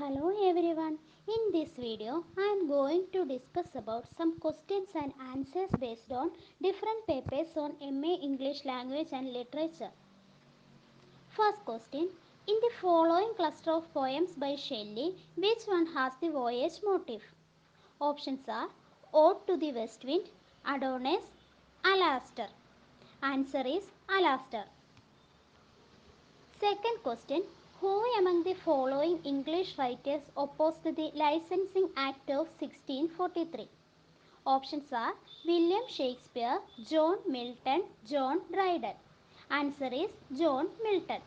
Hello everyone. In this video, I am going to discuss about some questions and answers based on different papers on MA English Language and Literature. First question. In the following cluster of poems by Shelley, which one has the voyage motif? Options are Ode to the West Wind, Adonis, Alastor. Answer is Alastor. Second question. Who among the following English writers opposed the Licensing Act of 1643? Options are William Shakespeare, John Milton, John Dryden. Answer is John Milton.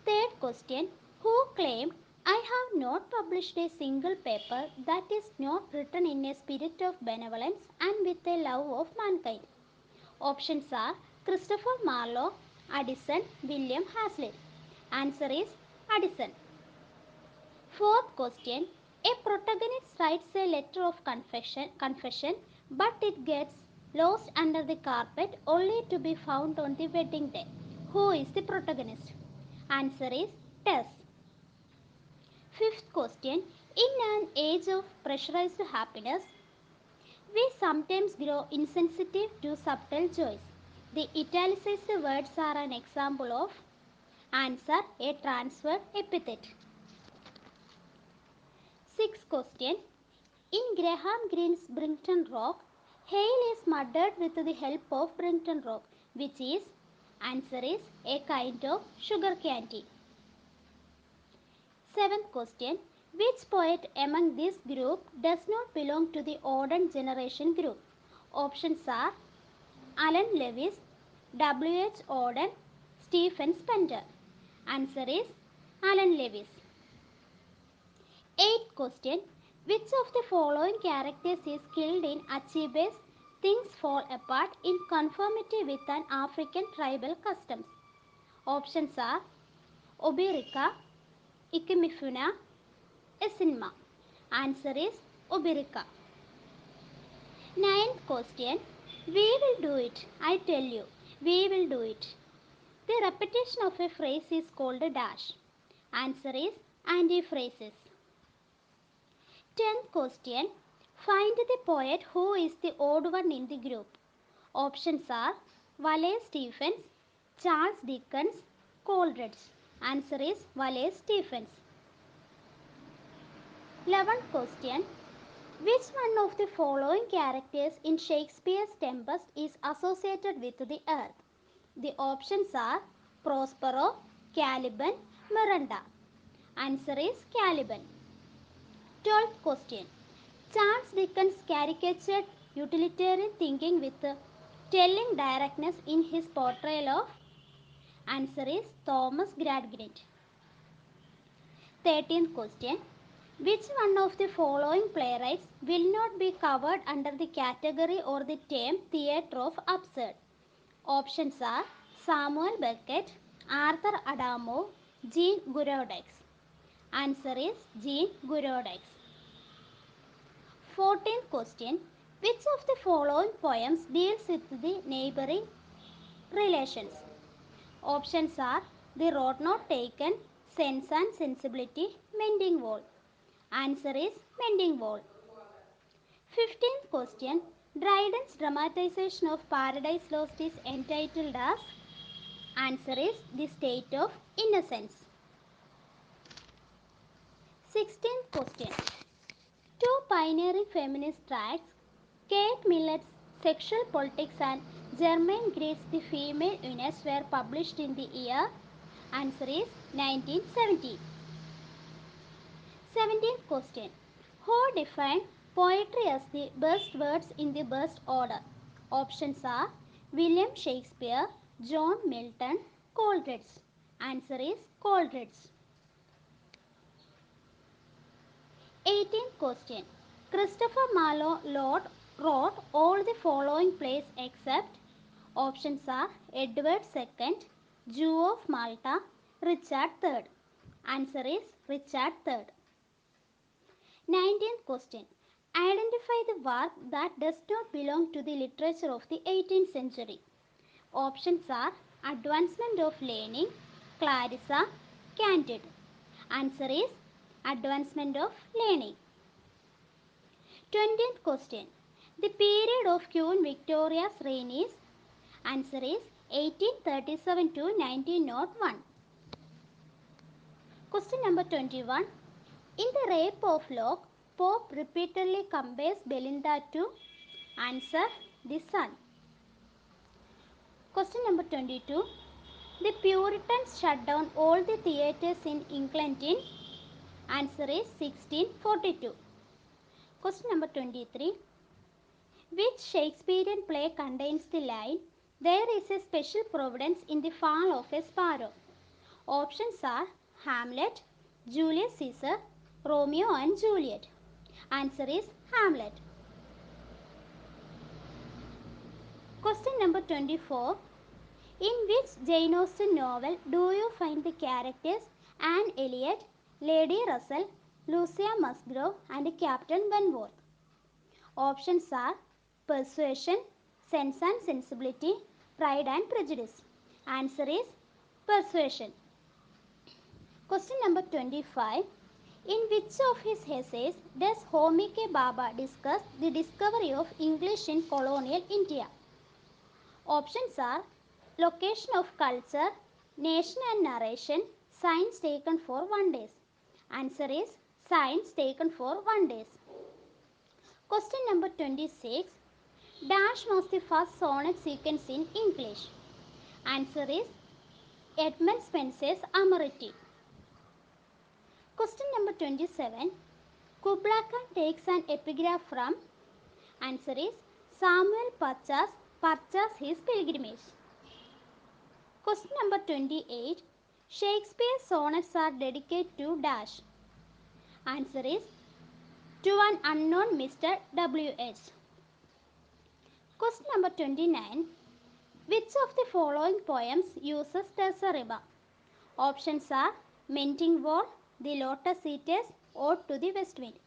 Third question. Who claimed, I have not published a single paper that is not written in a spirit of benevolence and with a love of mankind? Options are Christopher Marlowe, Addison, William Hazlitt. Answer is Addison. Fourth question. A protagonist writes a letter of confession, but it gets lost under the carpet only to be found on the wedding day. Who is the protagonist? Answer is Tess. Fifth question. In an age of pressurized happiness, we sometimes grow insensitive to subtle joys. The italicized words are an example of answer a transferred epithet. Sixth question. In Graham Greene's Brington Rock, Hale is murdered with the help of Brington Rock, which is answer is a kind of sugar candy. Seventh question. Which poet among this group does not belong to the Auden generation group? Options are Alan Lewis, W.H. Auden, Stephen Spencer. Answer is Alan Lewis. Eighth question. Which of the following characters is killed in Achebe's Things Fall Apart in conformity with an African tribal customs? Options are Obirika, Ikemifuna, Esinma. Answer is Obirika. Ninth question. We will do it. I tell you. We will do it. The repetition of a phrase is called a dash. Answer is antiphrasis. 10th question. Find the poet who is the odd one in the group. Options are Wallace Stephens, Charles Dickens, Coleridge. Answer is Wallace Stephens. 11th question. Which one of the following characters in Shakespeare's Tempest is associated with the earth? The options are Prospero, Caliban, Miranda. Answer is Caliban. 12th question. Charles Dickens caricatured utilitarian thinking with telling directness in his portrayal of answer is Thomas Gradgrind. 13th question. Which one of the following playwrights will not be covered under the category or the term theatre of absurd? Options are Samuel Beckett, Arthur Adamo, Jean Gurodex. Answer is Jean Gurodex. 14th question. Which of the following poems deals with the neighboring relations? Options are The Road Not Taken, Sense and Sensibility, Mending Wall. Answer is Mending Wall. 15th question. Dryden's dramatization of Paradise Lost is entitled as answer is The State of Innocence. 16th question. Two pioneering feminist tracts, Kate Millet's Sexual Politics and Germaine Greig's The Female Eunice were published in the year answer is 1970. 17th question. Who defined poetry as the best words in the best order? Options are William Shakespeare, John Milton, Coleridge. Answer is Coleridge. 18th question. Christopher Marlowe wrote all the following plays except options are Edward II, Jew of Malta, Richard III. Answer is Richard III. 19th question. Identify the work that does not belong to the literature of the 18th century. Options are Advancement of Learning, Clarissa, Candide. Answer is Advancement of learning. 20th question. The period of Queen Victoria's reign is. Answer is 1837 to 1901. Question number 21. In The Rape of Lock, Pope repeatedly compares Belinda to. Answer, the sun. Question number 22. The Puritans shut down all the theatres in England in. Answer is 1642. Question number 23. Which Shakespearean play contains the line, "There is a special providence in the fall of a sparrow"? Options are Hamlet, Julius Caesar, Romeo and Juliet. Answer is Hamlet. Question number 24. In which Jane Austen novel do you find the characters Anne Elliot, Lady Russell, Lucia Musgrove and Captain Wentworth? Options are Persuasion, Sense and Sensibility, Pride and Prejudice. Answer is Persuasion. Question number 25. In which of his essays does Homi K. Bhabha discuss the discovery of English in colonial India? Options are Location of Culture, Nation and Narration, Science Taken for 1 Day. Answer is Science Taken for 1 Day. Question number 26. Dash was the first sonnet sequence in English. Answer is Edmund Spenser's Amoriti. Question number 27. Kubla Khan takes an epigraph from. Answer is Samuel Purchas His Pilgrimage. Question number 28. Shakespeare's sonnets are dedicated to dash. Answer is to an unknown Mr. W.H. Question number 29. Which of the following poems uses terza rima? Options are Mending Wall, The Lotus Eaters, Ode to the West Wind.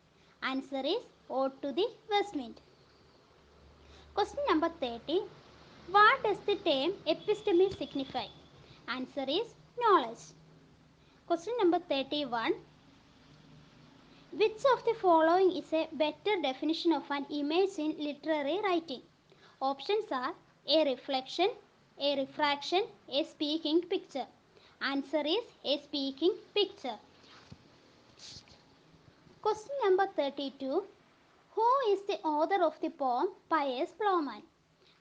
Answer is Ode to the West Wind. Question number 30. What does the term episteme signify? Answer is knowledge. Question number 31. Which of the following is a better definition of an image in literary writing? Options are a reflection, a refraction, a speaking picture. Answer is a speaking picture. Question number 32. Who is the author of the poem Piers Plowman?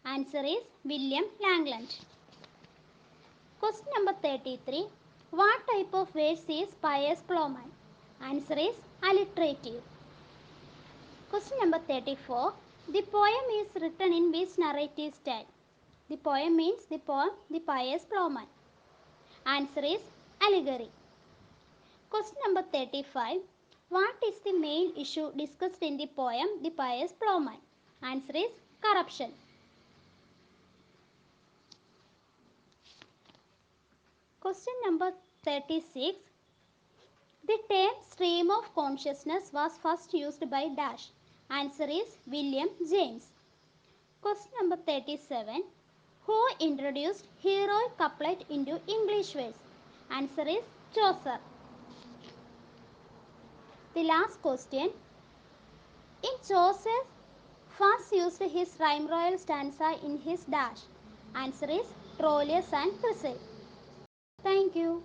Answer is William Langland. Question number 33. What type of verse is Piers Plowman? Answer is alliterative. Question number 34. The poem is written in which narrative style? The poem means the poem The Piers Plowman. Answer is allegory. Question number 35. What is the main issue discussed in the poem The Piers Plowman? Answer is corruption. Question number 36. The term stream of consciousness was first used by dash. Answer is William James. Question number 37. Who introduced heroic couplet into English verse? Answer is Chaucer. The last question. In Chaucer first used his rhyme royal stanza in his dash. Answer is Troilus and Cressida. Thank you.